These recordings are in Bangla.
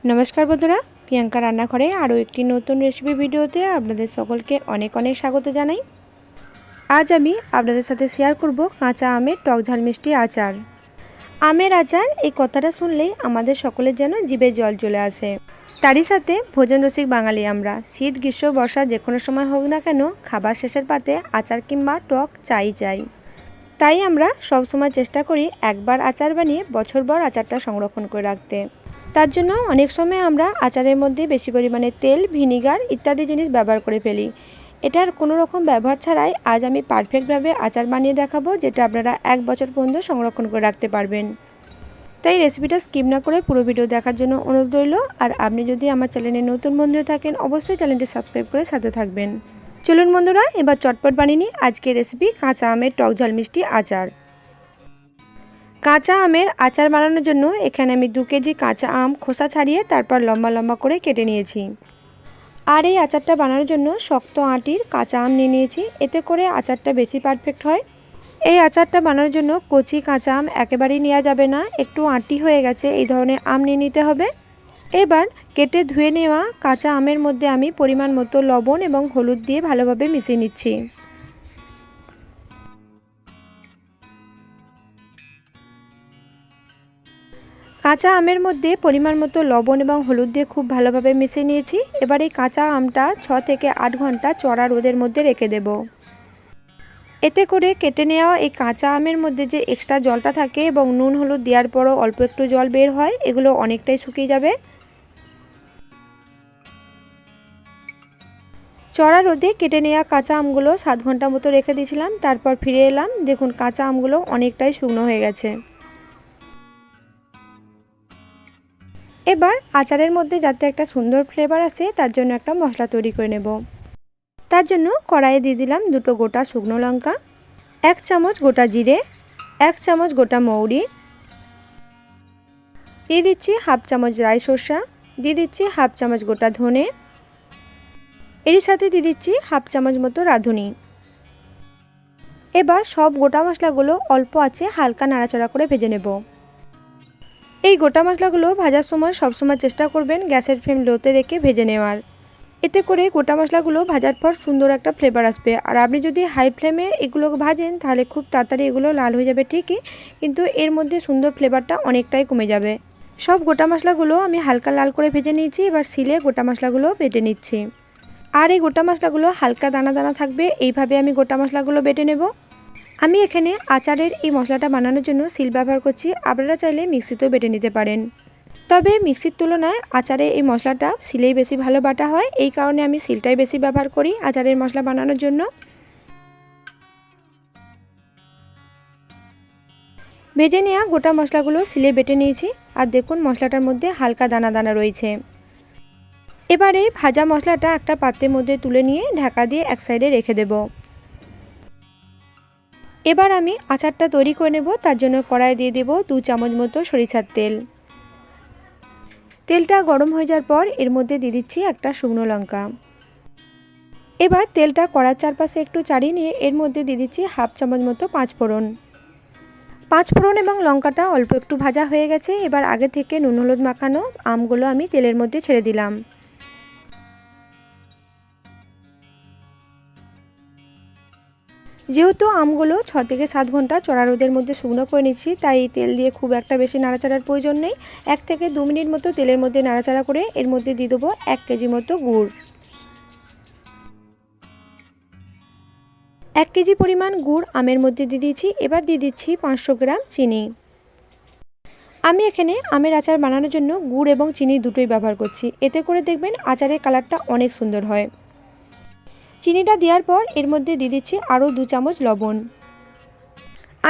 नमस्कार बंधुरा प्रियंका रान्नाघरे आरो एकटी नतून रेसिपि भिडियोते आपनादेर सकलके अनेक अनेक स्वागत जानाई। आज आमी आपनादेर साथे शेयार करब काँचा आमेर टक झाल मिष्टि आचार। आमेर आचार এই কথাটা শুনলেই আমাদের সকলের যেন জিভে জল চলে আসে। তারই সাথে ভোজন রসিক বাঙালি আমরা, শীত গ্রীষ্ম বর্ষা যে কোনো সময় হোক না কেন খাবার শেষের পাতে আচার কিংবা টক চাই। তাই আমরা সব সময় চেষ্টা করি একবার আচার বানিয়ে বছরভর আচারটা সংরক্ষণ করে রাখতে। তার জন্য অনেক সময় আমরা আচারের মধ্যে বেশি পরিমাণে তেল, ভিনিগার ইত্যাদি জিনিস ব্যবহার করে ফেলি। এটার কোনো রকম ব্যবহার ছাড়াই আজ আমি পারফেক্টভাবে আচার বানিয়ে দেখাবো, যেটা আপনারা এক বছর পর্যন্ত সংরক্ষণ করে রাখতে পারবেন। তাই রেসিপিটা স্কিপ না করে পুরো ভিডিও দেখার জন্য অনুরোধ রইল। আর আপনি যদি আমার চ্যানেলে নতুন বন্ধু থাকেন অবশ্যই চ্যানেলটি সাবস্ক্রাইব করে সাথে থাকবেন। চলুন বন্ধুরা, এবার চটপট বানিয়ে নিই আজকের রেসিপি কাঁচা আমের টক ঝাল মিষ্টি আচার। কাঁচা আমের আচার বানানোর জন্য এখানে আমি 2 কেজি কাঁচা আম খোসা ছাড়িয়ে তারপর লম্বা লম্বা করে কেটে নিয়েছি। আর এই আচারটা বানানোর জন্য শক্ত আঁটির কাঁচা আম নিয়ে নিয়েছি, এতে করে আচারটা বেশি পারফেক্ট হয়। এই আচারটা বানানোর জন্য কচি কাঁচা আম একেবারেই নেওয়া যাবে না, একটু আঁটি হয়ে গেছে এই ধরনের আম নিয়ে নিতে হবে। এবার কেটে ধুয়ে নেওয়া কাঁচা আমের মধ্যে আমি পরিমাণ মতো লবণ এবং হলুদ দিয়ে ভালোভাবে মিশিয়ে নিচ্ছি। কাঁচা আমের মধ্যে পরিমাণ মতো লবণ এবং হলুদ দিয়ে খুব ভালোভাবে মিশিয়ে নিয়েছি। এবার এই কাঁচা আমটা 6 থেকে 8 ঘন্টা চড়া রোদের মধ্যে রেখে দেব। এতে করে কেটে নেওয়া এই কাঁচা আমের মধ্যে যে এক্সট্রা জলটা থাকে এবং নুন হলুদ দেওয়ার পরও অল্প একটু জল বের হয়, এগুলো অনেকটাই শুকিয়ে যাবে। চড়া রোদে কেটে নেওয়া কাঁচা আমগুলো 7 ঘন্টা মতো রেখে দিয়েছিলাম, তারপর ফিরে এলাম। দেখুন কাঁচা আমগুলো অনেকটাই শুকনো হয়ে গেছে। এবার আচারের মধ্যে যাতে একটা সুন্দর ফ্লেভার আসে তার জন্য একটা মশলা তৈরি করে নেব। তার জন্য কড়াইয়ে দিয়ে দিলাম 2টো গোটা শুকনো লঙ্কা, 1 চামচ গোটা জিরে, 1 চামচ গোটা মৌরি, দিয়ে দিচ্ছি 1/2 চামচ রাই সরষা, দিয়ে দিচ্ছি 1/2 চামচ গোটা ধনে, এর সাথে দিয়ে দিচ্ছি 1/2 চামচ মতো রাঁধুনি। এবার সব গোটা মশলাগুলো অল্প আঁচে হালকা নাড়াচাড়া করে ভেজে নেব। এই গোটা মশলাগুলো ভাজার সময় সবসময় চেষ্টা করবেন গ্যাসের ফ্লেম লোতে রেখে ভেজে নেওয়ার। এতে করে গোটা মশলাগুলো ভাজার পর সুন্দর একটা ফ্লেভার আসবে। আর আপনি যদি হাই ফ্লেমে এগুলো ভাজেন তাহলে খুব তাড়াতাড়ি এগুলো লাল হয়ে যাবে ঠিকই, কিন্তু এর মধ্যে সুন্দর ফ্লেভারটা অনেকটাই কমে যাবে। সব গোটা মশলাগুলো আমি হালকা লাল করে ভেজে নিয়েছি। এবার শিলে গোটা মশলাগুলো বেটে নিচ্ছি। আর এই গোটা মশলাগুলো হালকা দানা দানা থাকবে, এইভাবে আমি গোটা মশলাগুলো বেটে নেব। আমি এখানে আচারের এই মশলাটা বানানোর জন্য শিল ব্যবহার করছি, আপনারা চাইলে মিক্সিতেও বেটে নিতে পারেন। তবে মিক্সির তুলনায় আচারে এই মশলাটা শিলেই বেশি ভালো বাটা হয়, এই কারণে আমি শিলটাই বেশি ব্যবহার করি আচারের মশলা বানানোর জন্য। ভেজে নেওয়া গোটা মশলাগুলো শিলে বেটে নিয়েছি। আর দেখুন মশলাটার মধ্যে হালকা দানা দানা রয়েছে। এবারে ভাজা মশলাটা একটা পাত্রের মধ্যে তুলে নিয়ে ঢাকা দিয়ে এক সাইডে রেখে দেব। এবার আমি আচারটা তৈরি করে নেব। তার জন্য কড়াই দিয়ে দেব 2 চামচ মতো সরিষার তেল। তেলটা গরম হয়ে যাওয়ার পর এর মধ্যে দিয়ে দিচ্ছি একটা শুকনো লঙ্কা। এবার তেলটা কড়ার চারপাশে একটু চাড়িয়ে নিয়ে এর মধ্যে দিয়ে দিচ্ছি 1/2 চামচ মতো পাঁচফোড়ন। পাঁচফোড়ন এবং লঙ্কাটা অল্প একটু ভাজা হয়ে গেছে। এবার আগে থেকে নুন হলুদ মাখানো আমগুলো আমি তেলের মধ্যে ছেড়ে দিলাম। যেহেতু আমগুলো 6 থেকে 7 ঘন্টা চড়া রোদের মধ্যে শুকনো করে নিচ্ছি, তাই তেল দিয়ে খুব একটা বেশি নাড়াচাড়ার প্রয়োজন নেই। 1 থেকে 2 মিনিট মতো তেলের মধ্যে নাড়াচাড়া করে এর মধ্যে দিয়ে দেবো 1 কেজি মতো গুড়। 1 কেজি পরিমাণ গুড় আমের মধ্যে দিয়ে দিয়েছি। এবার দিয়ে দিচ্ছি 500 গ্রাম চিনি। আমি এখানে আমের আচার বানানোর জন্য গুড় এবং চিনি দুটোই ব্যবহার করছি, এতে করে দেখবেন আচারের কালারটা অনেক সুন্দর হয়। চিনিটা দেওয়ার পর এর মধ্যে দিয়ে দিচ্ছি আরও 2 চামচ লবণ।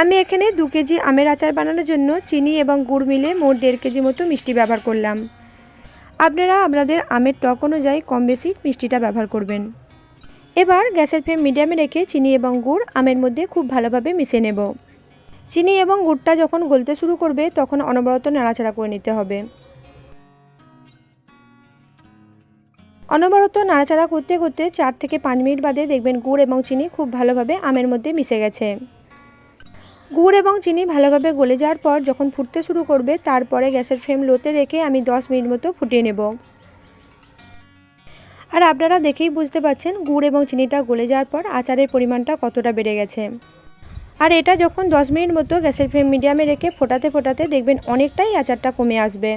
আমি এখানে 2 কেজি আমের আচার বানানোর জন্য চিনি এবং গুড় মিলে মোট 1.5 কেজি মতো মিষ্টি ব্যবহার করলাম। আপনারা আপনাদের আমের টক অনুযায়ী কম বেশি মিষ্টিটা ব্যবহার করবেন। এবার গ্যাসের ফ্লেম মিডিয়ামে রেখে চিনি এবং গুড় আমের মধ্যে খুব ভালোভাবে মিশিয়ে নেব। চিনি এবং গুড়টা যখন গলতে শুরু করবে তখন অনবরত নাড়াচাড়া করে নিতে হবে। অনবরত নাড়াচাড়া করতে করতে 4 থেকে 5 মিনিট বাদে দেখবেন গুড় এবং চিনি খুব ভালোভাবে আমের মধ্যে মিশে গেছে। গুড় এবং চিনি ভালোভাবে গলে যাওয়ার পর যখন ফুটতে শুরু করবে তারপরে গ্যাসের ফ্লেম লোতে রেখে আমি 10 মিনিট মতো ফুটিয়ে নেব। আর আপনারা দেখেই বুঝতে পারছেন গুড় এবং চিনিটা গলে যাওয়ার পর আচারের পরিমাণটা কতটা বেড়ে গেছে। আর এটা যখন 10 মিনিট মতো গ্যাসের ফ্লেম মিডিয়ামে রেখে ফোটাতে ফোটাতে দেখবেন অনেকটাই আচারটা কমে আসবে।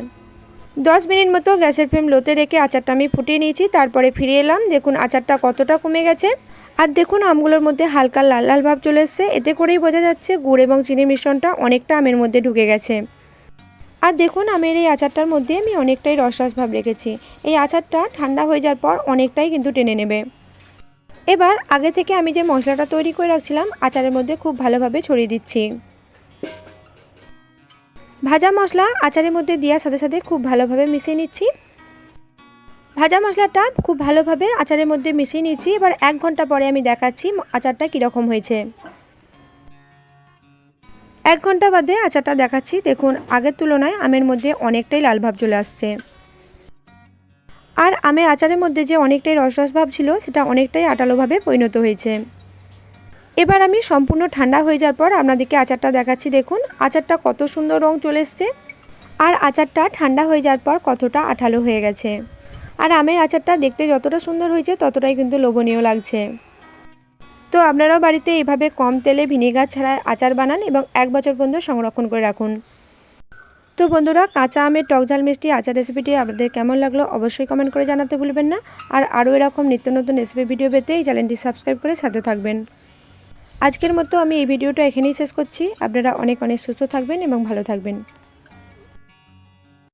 10 মিনিট মতো গ্যাসের ফ্লেম লোতে রেখে আচারটা আমি ফুটিয়ে নিয়েছি, তারপরে ফিরে এলাম। দেখুন আচারটা কতটা কমে গেছে। আর দেখুন আমগুলোর মধ্যে হালকা লাল লাল ভাব চলে এসেছে, এতে করেই বোঝা যাচ্ছে গুড় এবং চিনির মিশ্রণটা অনেকটা আমের মধ্যে ঢুকে গেছে। আর দেখুন আমের এই আচারটার মধ্যে আমি অনেকটাই রস রস ভাব রেখেছি। এই আচারটা ঠান্ডা হয়ে যাওয়ার পর অনেকটাই কিন্তু টেনে নেবে। এবার আগে থেকে আমি যে মশলাটা তৈরি করে রাখছিলাম আচারের মধ্যে খুব ভালোভাবে ছড়িয়ে দিচ্ছি। ভাজা মশলা আচারের মধ্যে দেওয়ার সাথে সাথে খুব ভালোভাবে মিশিয়ে নিচ্ছি। ভাজা মশলাটা খুব ভালোভাবে আচারের মধ্যে মিশিয়ে নিচ্ছি। এবার 1 ঘন্টা পরে আমি দেখাচ্ছি আচারটা কীরকম হয়েছে। 1 ঘন্টা বাদে আচারটা দেখাচ্ছি। দেখুন আগের তুলনায় আমের মধ্যে অনেকটাই লাল ভাব চলে আসছে। আর আমের আচারের মধ্যে যে অনেকটাই রস রস ভাব ছিল সেটা অনেকটাই আটালোভাবে পরিণত হয়েছে। এবার আমি সম্পূর্ণ ঠান্ডা হয়ে যাওয়ার পর আপনাদেরকে আচারটা দেখাচ্ছি। দেখুন আচারটা কত সুন্দর রং চলে এসছে। আর আচারটা ঠান্ডা হয়ে যাওয়ার পর কতটা আঠালো হয়ে গেছে। আর আমের আচারটা দেখতে যতটা সুন্দর হয়েছে ততটাই কিন্তু লোভনীয় লাগছে। তো আপনারাও বাড়িতে এইভাবে কম তেলে ভিনেগার ছাড়া আচার বানান এবং 1 বছর পর্যন্ত সংরক্ষণ করে রাখুন। তো বন্ধুরা কাঁচা আমের টক ঝাল মিষ্টি আচার রেসিপিটি আপনাদের কেমন লাগলো অবশ্যই কমেন্ট করে জানাতে ভুলবেন না। আর আরও এরকম নিত্য নতুন রেসিপি ভিডিও পেতে এই চ্যানেলটি সাবস্ক্রাইব করে সাথে থাকবেন। আজকের মতো আমি এই ভিডিওটা এখানেই শেষ করছি। আপনারা অনেক অনেক সুস্থ থাকবেন এবং ভালো থাকবেন।